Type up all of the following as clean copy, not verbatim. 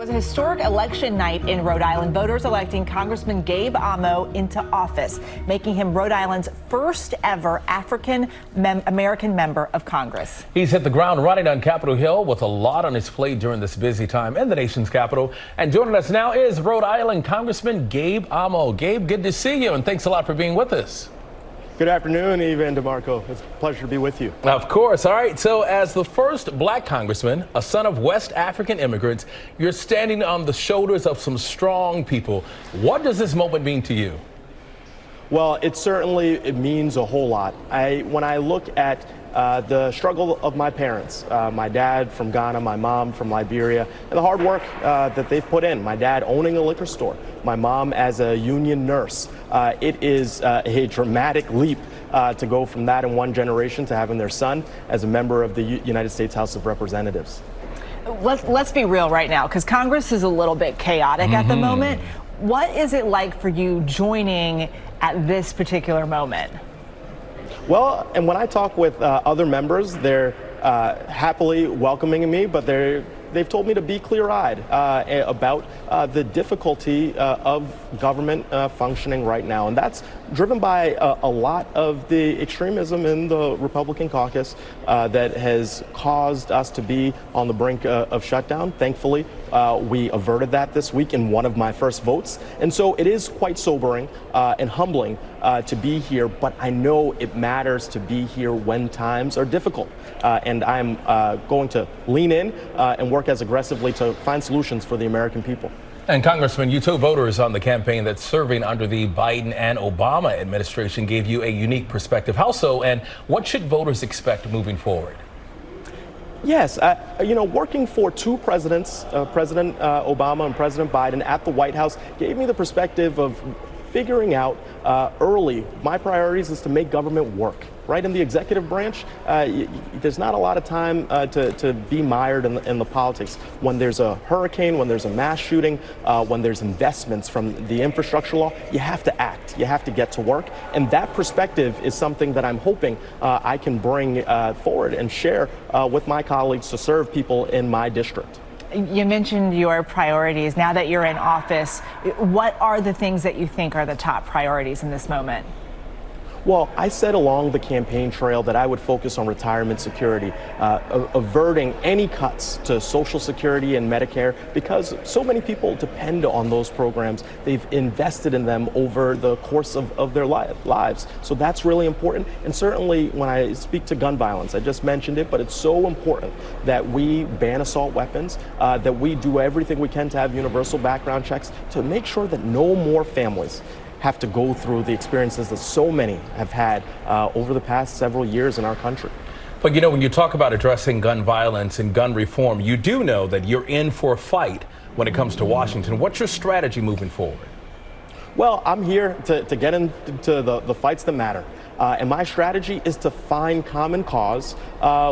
It was a historic election night in Rhode Island. Voters electing Congressman Gabe Amo into office, making him Rhode Island's first ever African-American member of Congress. He's hit the ground running on Capitol Hill with a lot on his plate during this busy time in the nation's capital. And joining us now is Rhode Island Congressman Gabe Amo. Gabe, good to see you, and thanks a lot for being with us. Good afternoon, Eva and DeMarco. It's a pleasure to be with you. Of course. All right. So as the first black congressman, a son of West African immigrants, you're standing on the shoulders of some strong people. What does this moment mean to you? Well, it means a whole lot. When I look at the struggle of my parents, my dad from Ghana, my mom from Liberia, and the hard work that they've put in. My dad owning a liquor store, my mom as a union nurse. It is a dramatic leap to go from that in one generation to having their son as a member of the United States House of Representatives. Let's be real right now, because Congress is a little bit chaotic at the moment. What is it like for you joining at this particular moment? Well, and when I talk with other members, they're happily welcoming me, but they've told me to be clear-eyed about the difficulty of government functioning right now. And that's driven by a lot of the extremism in the Republican caucus that has caused us to be on the brink of shutdown. Thankfully, we averted that this week in one of my first votes. And so it is quite sobering and humbling to be here, but I know it matters to be here when times are difficult. And I'm going to lean in and work as aggressively to find solutions for the American people. And Congressman, you told voters on the campaign that serving under the Biden and Obama administration gave you a unique perspective. How so, and what should voters expect moving forward? Yes, working for two presidents, President Obama and President Biden at the White House, gave me the perspective of figuring out early my priorities is to make government work. Right in the executive branch, there's not a lot of time to be mired in the politics. When there's a hurricane, when there's a mass shooting, when there's investments from the infrastructure law, you have to act. You have to get to work. And that perspective is something that I'm hoping I can bring forward and share with my colleagues to serve people in my district. You mentioned your priorities. Now that you're in office, what are the things that you think are the top priorities in this moment? Well, I said along the campaign trail that I would focus on retirement security, averting any cuts to Social Security and Medicare, because so many people depend on those programs. They've invested in them over the course of their lives. So that's really important. And certainly when I speak to gun violence, I just mentioned it, but it's so important that we ban assault weapons, that we do everything we can to have universal background checks to make sure that no more families have to go through the experiences that so many have had over the past several years in our country. But when you talk about addressing gun violence and gun reform, you do know that you're in for a fight when it comes to Washington. What's your strategy moving forward? Well, I'm here to get into the fights that matter. And my strategy is to find common cause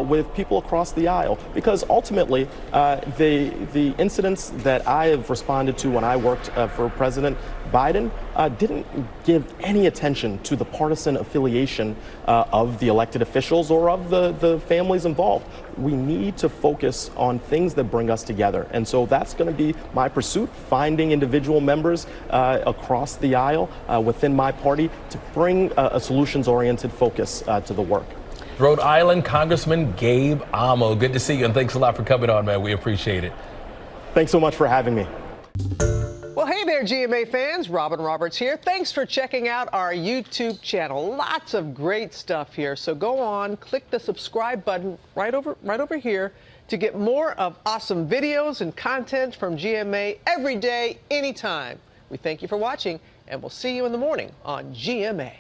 with people across the aisle, because ultimately the incidents that I have responded to when I worked for President Biden didn't give any attention to the partisan affiliation of the elected officials or of the families involved. We need to focus on things that bring us together. And so that's going to be my pursuit, finding individual members across the aisle within my party to bring a solutions-oriented focus to the work. Rhode Island Congressman Gabe Amo, good to see you, and thanks a lot for coming on, man. We appreciate it. Thanks so much for having me. Well, hey there, GMA fans. Robin Roberts here. Thanks for checking out our YouTube channel. Lots of great stuff here. So go on, click the subscribe button right over here to get more of awesome videos and content from GMA every day, anytime. We thank you for watching, and we'll see you in the morning on GMA.